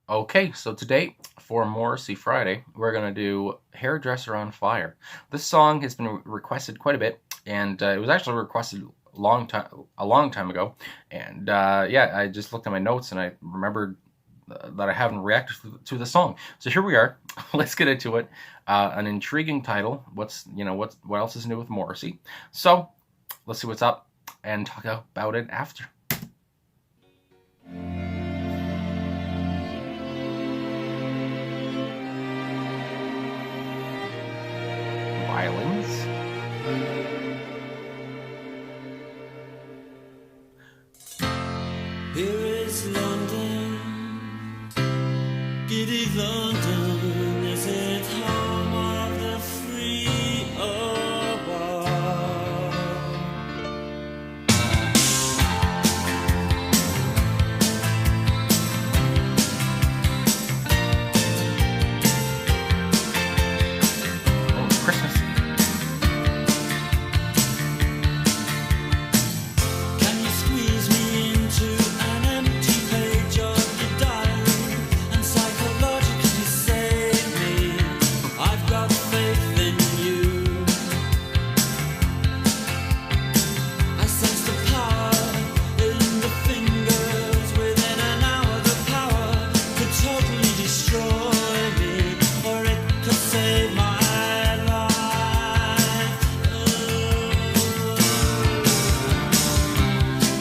Okay, so today for Morrissey Friday, we're gonna do "Hairdresser on Fire." This song has been requested quite a bit, and it was actually requested a long time ago. And yeah, I just looked at my notes and I remembered that I haven't reacted to the song. So here we are. Let's get into it. An intriguing title. What else is new with Morrissey? So let's see what's up and talk about it after. Violins. Here is London, giddy London, is it home of the free or wild? Oh, it's Christmas. Can you squeeze me into an empty page of your diary and psychologically save me? I've got faith in you. I sense the power in the fingers. Within an hour, the power could totally destroy me, or it could save my life.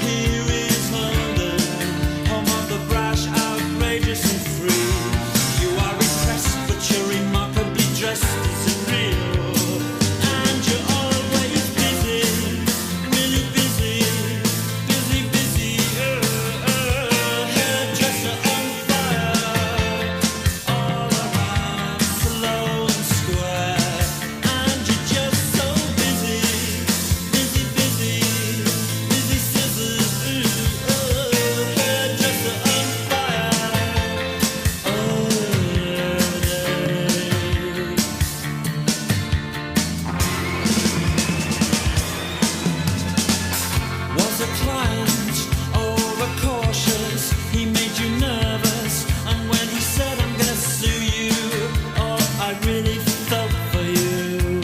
Here is London, home of the brash, outrageous and free. You are repressed, but you're remarkably dressed. Is it real? And you're always busy, really busy, busy, busy. Hairdresser on fire, all around Sloane Square. And you're just so busy, busy, busy, busy scissors. Hairdresser on fire, all day. Was a client overcautious? He made you nervous, and when he said, "I'm gonna sue you," oh, I really felt for you.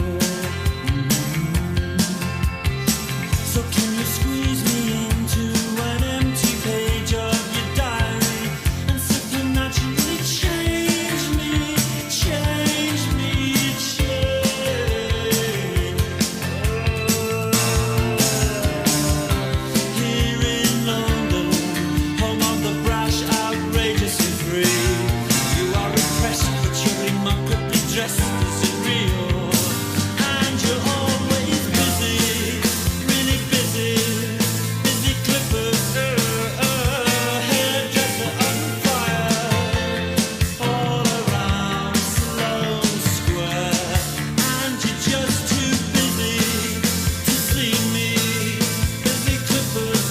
So can you squeeze me into an empty page of your diary and supernaturally change me, change me, change? Here in London, home of the brash, outrageous and free. You are repressed, but you're remarkably dressed. Is it real? And you're always busy, really busy, busy clippers. Hairdresser on fire, all around Sloane Square. And you're just too busy to see me. Busy clippers,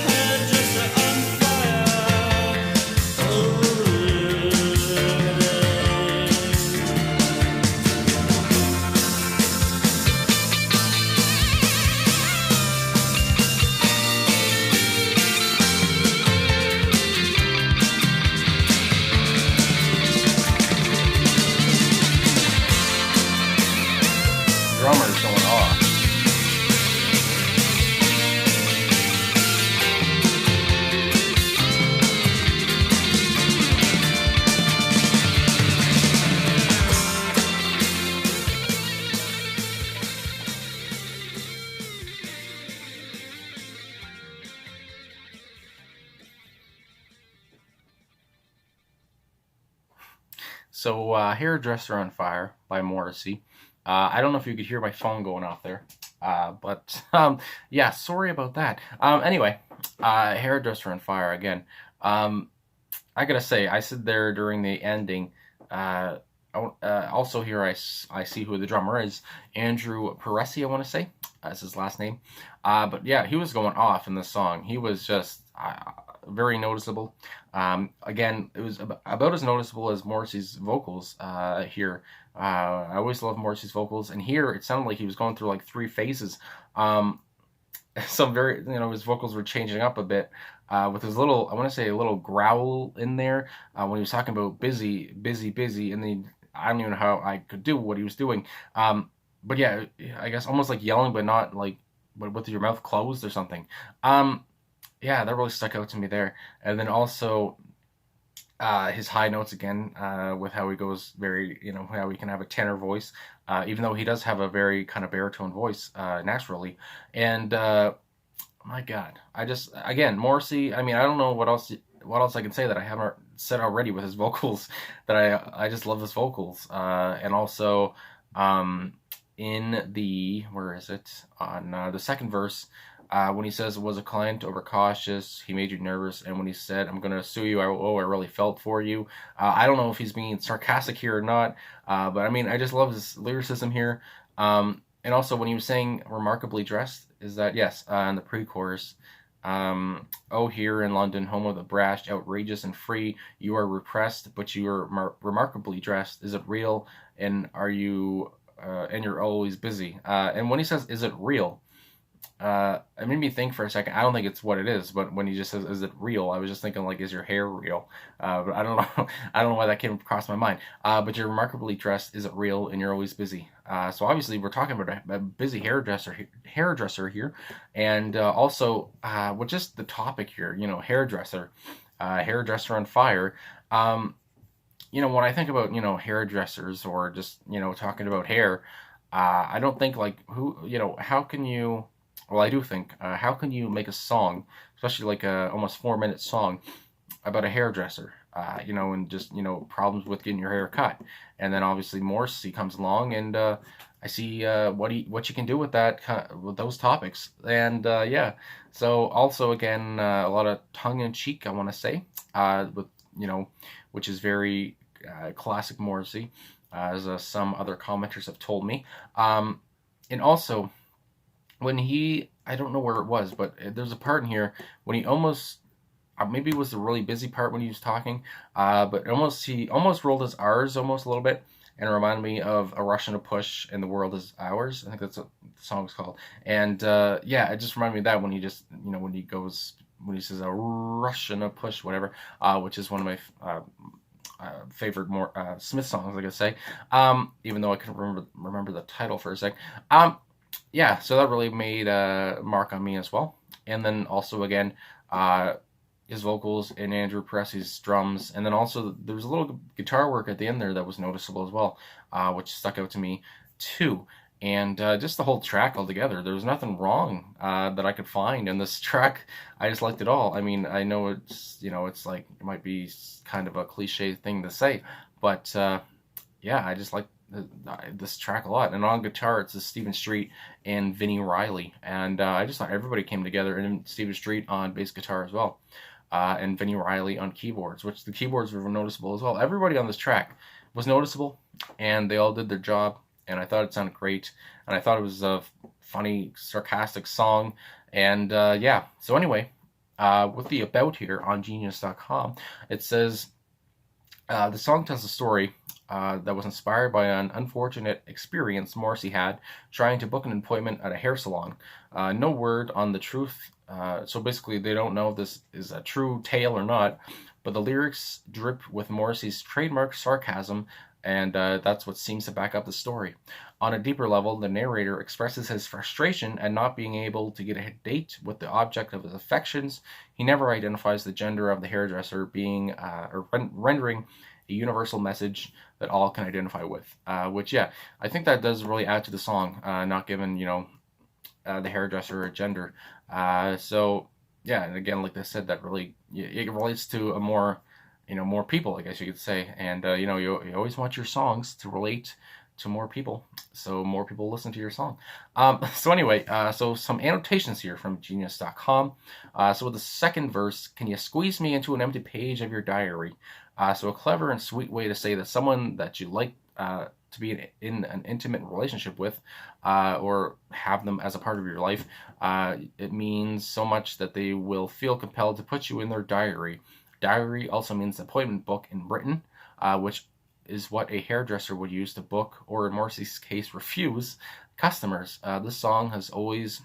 hairdresser on fire. Oh, Drummer's going off. So, Hairdresser on Fire by Morrissey. I don't know if you could hear my phone going off there. But yeah, sorry about that. Anyway, Hairdresser on Fire again. Um, I gotta say, I said there during the ending. Also, here I see who the drummer is. Andrew Paresi, I want to say. That's his last name. But yeah, he was going off in the song. He was just very noticeable. Again, it was about as noticeable as Morrissey's vocals here. I always love Morrissey's vocals, and here it sounded like he was going through like three phases. Some very, his vocals were changing up a bit. with his little, I want to say a little growl in there when he was talking about busy, busy, busy, and then I don't even know how I could do what he was doing. But yeah, I guess almost like yelling, but not like, but with your mouth closed or something. Um, yeah, that really stuck out to me there. And then also his high notes again, with how he goes very, how he can have a tenor voice, even though he does have a very kind of baritone voice naturally. And my God, I just again Morrissey. I mean, I don't know what else I can say that I haven't said already with his vocals. That I just love his vocals, and also um, in the where is it on the second verse. When he says, was a client overcautious, he made you nervous, and when he said, I'm going to sue you, I really felt for you. I don't know if he's being sarcastic here or not, but I mean, I just love his lyricism here. And also, when he was saying remarkably dressed, is that, yes, in the pre chorus, oh, here in London, home of the brash, outrageous and free, you are repressed, but you are remarkably dressed. Is it real? And are you, and you're always busy. And when he says, is it real? It made me think for a second. I don't think it's what it is, but when he just says, "Is it real?" I was just thinking like, "Is your hair real?" But I don't know. I don't know why that came across my mind. But you're remarkably dressed. Is it real? And you're always busy. So obviously we're talking about a busy hairdresser here, and also with just the topic here, hairdresser, hairdresser on fire. When I think about hairdressers or just talking about hair, I don't think like how can you well, I do think, how can you make a song, especially like a almost 4 minute song, about a hairdresser, and just problems with getting your hair cut, and then obviously Morrissey comes along, and I see what you can do with that with those topics, and yeah, so also again a lot of tongue in cheek, I want to say, with which is very classic Morrissey, as some other commenters have told me, and also when I don't know where it was, but there's a part in here when he almost, maybe it was the really busy part when he was talking, but he almost rolled his R's almost a little bit, and it reminded me of A Rush and a Push and The World Is Ours. I think that's what the song's called. And yeah, it just reminded me of that when he just, when he says a rush and a push, whatever, which is one of my favorite more Smith songs, like I say, even though I couldn't remember the title for a sec. Yeah, so that really made a mark on me as well. And then also again, his vocals and Andrew Paresi's drums, and then also there was a little guitar work at the end there that was noticeable as well, which stuck out to me too. And just the whole track altogether, there was nothing wrong that I could find in this track. I just liked it all. I mean, I know it's like it might be kind of a cliche thing to say, but yeah, I just like this track a lot. And on guitar, it's Stephen Street and Vinnie Riley, and I just thought everybody came together. And Stephen Street on bass guitar as well, and Vinnie Riley on keyboards, which the keyboards were noticeable as well. Everybody on this track was noticeable, and they all did their job. And I thought it sounded great, and I thought it was a funny, sarcastic song. And yeah, so anyway, with the about here on Genius.com, it says the song tells a story that was inspired by an unfortunate experience Morrissey had trying to book an appointment at a hair salon. No word on the truth, so basically they don't know if this is a true tale or not, but the lyrics drip with Morrissey's trademark sarcasm, and that's what seems to back up the story. On a deeper level, the narrator expresses his frustration at not being able to get a date with the object of his affections. He never identifies the gender of the hairdresser, being or rendering a universal message that all can identify with. Which, yeah, I think that does really add to the song, not giving the hairdresser a gender. So yeah, and again, like I said, that really it relates to a more more people, I guess you could say. And you always want your songs to relate to more people, so more people listen to your song. So anyway, so some annotations here from Genius.com. So with the second verse, can you squeeze me into an empty page of your diary? So a clever and sweet way to say that someone that you like to be in an intimate relationship with, or have them as a part of your life, it means so much that they will feel compelled to put you in their diary. Diary also means appointment book in Britain, which is what a hairdresser would use to book, or in Morrissey's case, refuse customers. This song has always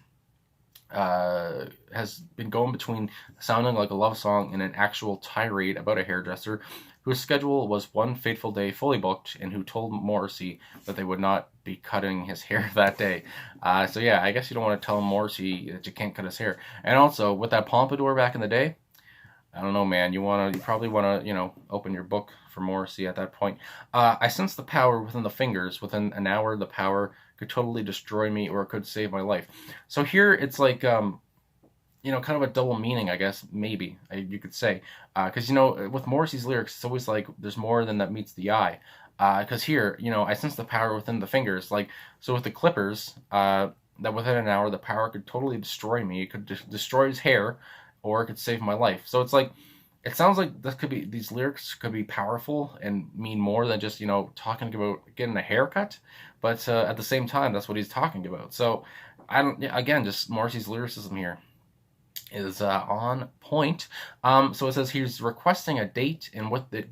has been going between sounding like a love song and an actual tirade about a hairdresser whose schedule was one fateful day fully booked and who told Morrissey that they would not be cutting his hair that day. So yeah, I guess you don't want to tell Morrissey that you can't cut his hair. And also, with that pompadour back in the day, I don't know, man. You probably want to, open your book for Morrissey at that point. I sense the power within the fingers. Within an hour, the power could totally destroy me, or it could save my life. So here, it's like, kind of a double meaning, I guess. Maybe you could say, because with Morrissey's lyrics, it's always like there's more than that meets the eye. Because here, I sense the power within the fingers. Like, so with the clippers, that within an hour, the power could totally destroy me. It could destroy his hair, or it could save my life. So it's like, it sounds like these lyrics could be powerful and mean more than just, talking about getting a haircut. But at the same time, that's what he's talking about. So I don't, yeah, again, just Morrissey's lyricism here is on point. So it says he's requesting a date and with the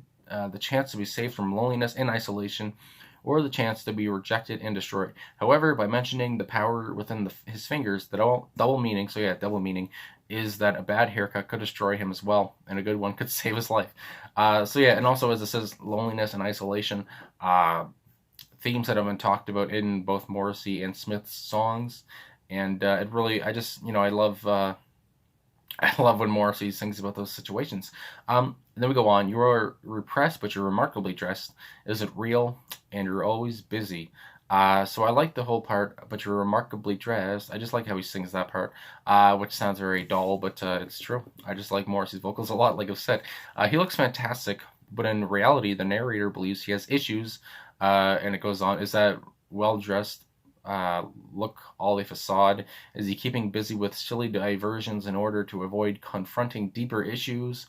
chance to be saved from loneliness and isolation, or the chance to be rejected and destroyed. However, by mentioning the power within his fingers, the double meaning, so yeah, double meaning, is that a bad haircut could destroy him as well, and a good one could save his life. So yeah, and also as it says, loneliness and isolation, themes that have been talked about in both Morrissey and Smith's songs, and it really, I love. I love when Morrissey sings about those situations. Then we go on. You are repressed, but you're remarkably dressed. Is it real? And you're always busy. So I like the whole part, but you're remarkably dressed. I just like how he sings that part, which sounds very dull, but it's true. I just like Morrissey's vocals a lot, like I've said. He looks fantastic, but in reality, the narrator believes he has issues, and it goes on. Is that well-dressed look all a facade? Is he keeping busy with silly diversions in order to avoid confronting deeper issues?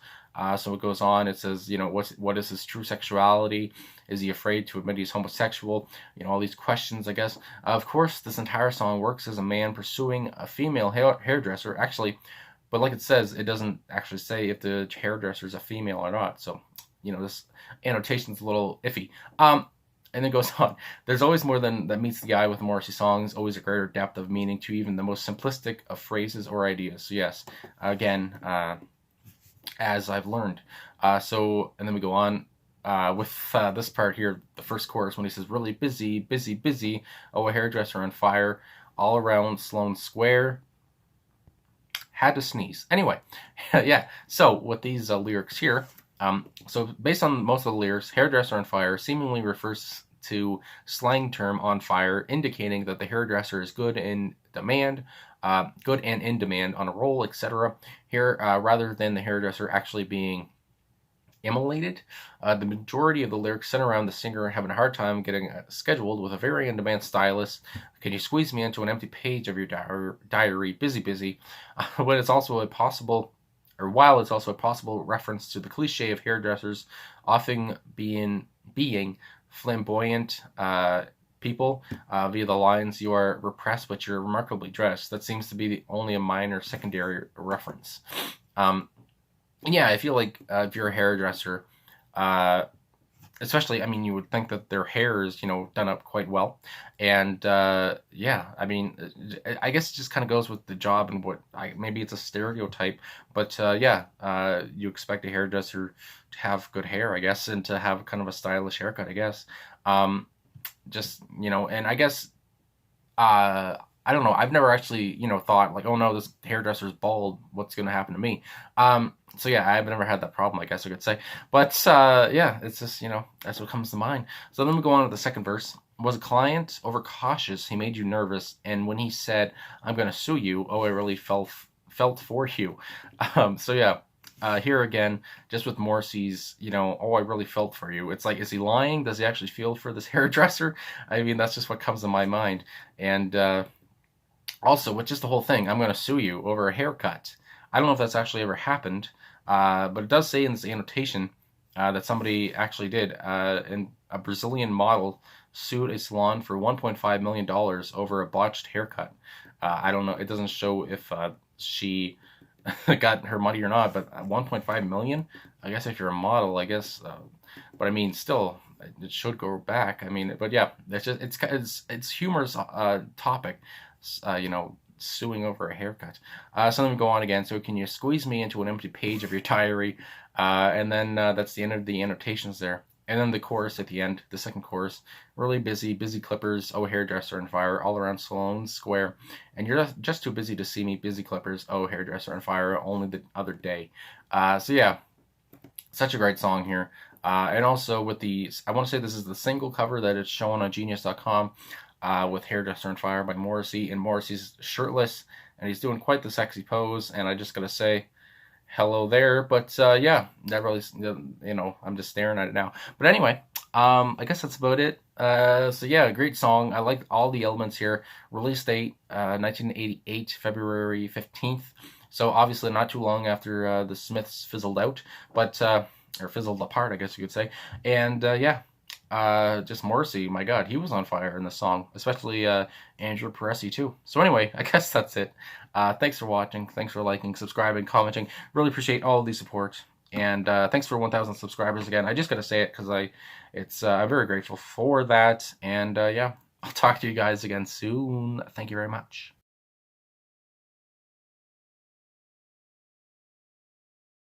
So it goes on. It says, what is his true sexuality? Is he afraid to admit he's homosexual? All these questions, I guess. Of course, this entire song works as a man pursuing a female hairdresser, actually. But like it says, it doesn't actually say if the hairdresser is a female or not. So, this annotation's a little iffy. And it goes on. There's always more than that meets the eye with Morrissey songs, always a greater depth of meaning to even the most simplistic of phrases or ideas. So yes, again, as I've learned. And then we go on with this part here, the first chorus, when he says, really busy, busy, busy, oh, a hairdresser on fire, all around Sloane Square, had to sneeze. Anyway, yeah, so with these lyrics here, so based on most of the lyrics, hairdresser on fire seemingly refers to slang term on fire, indicating that the hairdresser is good and in demand on a roll, etc. Here, rather than the hairdresser actually being immolated. The majority of the lyrics center around the singer having a hard time getting scheduled with a very in-demand stylist. Can you squeeze me into an empty page of your diary? Busy, busy. But it's also a possible... While it's also a possible reference to the cliche of hairdressers often being flamboyant people via the lines, you are repressed but you're remarkably dressed. That seems to be only a minor secondary reference. Yeah, I feel like if you're a hairdresser, especially, you would think that their hair is, done up quite well. And, yeah, I guess it just kind of goes with the job and maybe it's a stereotype, but, yeah, you expect a hairdresser to have good hair, I guess, and to have kind of a stylish haircut, I guess. And I guess, I don't know. I've never actually, thought like, oh no, this hairdresser's bald. What's going to happen to me? So yeah, I've never had that problem, I guess I could say. But yeah, it's just, that's what comes to mind. So then we go on to the second verse. Was a client overcautious? He made you nervous. And when he said, I'm going to sue you, oh, I really felt for you. So yeah, here again, just with Morrissey's, oh, I really felt for you. It's like, is he lying? Does he actually feel for this hairdresser? That's just what comes to my mind. And, also, with just the whole thing, I'm going to sue you over a haircut. I don't know if that's actually ever happened, but it does say in this annotation that somebody actually did. And a Brazilian model sued a salon for $1.5 million over a botched haircut. I don't know. It doesn't show if she got her money or not, but 1.5 million? I guess if you're a model, I guess. But still, it should go back. But yeah, it's humorous topic. suing over a haircut. So then we go on again. So can you squeeze me into an empty page of your diary? And then that's the end of the annotations there. And then the chorus at the end, the second chorus, really busy clippers, oh hairdresser and fire, all around Sloane Square. And you're just too busy to see me, busy clippers, oh hairdresser and fire, only the other day. So yeah, such a great song here. And also with I want to say this is the single cover that it's shown on Genius.com with Hairdresser and Fire by Morrissey. And Morrissey's shirtless, and he's doing quite the sexy pose. And I just got to say, hello there. But yeah, that really, I'm just staring at it now. But anyway, I guess that's about it. So yeah, great song. I like all the elements here. Release date 1988, February 15th. So obviously not too long after the Smiths fizzled out, but or fizzled apart, I guess you could say. And yeah, just Morrissey, my God, he was on fire in the song, especially Andrew Paresi too. So anyway, I guess that's it. Thanks for watching. Thanks for liking, subscribing, commenting. Really appreciate all of the support. And thanks for 1,000 subscribers again. I just got to say it because I'm very grateful for that. And yeah, I'll talk to you guys again soon. Thank you very much.